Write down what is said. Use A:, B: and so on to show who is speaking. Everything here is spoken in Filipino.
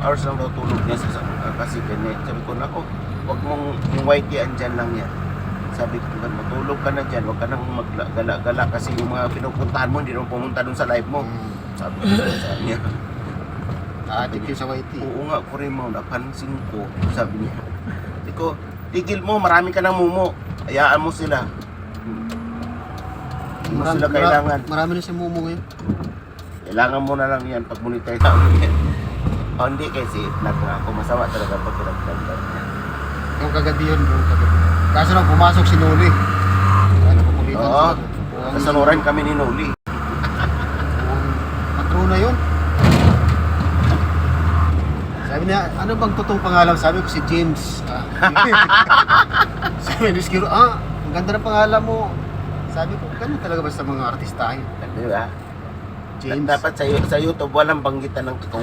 A: hours lang daw tulog niya kasi ganyan. Sabi ko, nako, wag mong yung whitey andyan lang yan. Sabi ko, matulog ka na dyan, wag ka nang maggala-gala kasi yung mga pinupuntahan mo, hindi naman pumunta dun sa live mo. Sabi ko sa niya.
B: Adik yun sa whitey.
A: Oo nga, ko rin mo, napansin ko, sabi niya. Sabi ko, tigil mo, marami ka ng mumo. Hayaan mo sila. Hindi mo sila kailangan.
B: Marami na siya mumo ngayon.
A: Kailangan mo na lang yan pag monetize namin yan. O hindi kasi, ako masama talaga pag pinagdagdag niya.
B: Yung kagabi yun, yung kagabi. Kaso nang pumasok si Noli. Ano po kumitan
A: Oo, kasaluran kami ni Noli.
B: Patrona yun. Sabi niya, ano bang totoong pangalan? Sabi ko si James. Sabi ni Skiro, ang ganda ng pangalan mo. Sabi ko, ganun talaga ba sa mga artistahin?
A: Di ba?
B: James.
A: Dapat sa YouTube walang banggitan ng totoong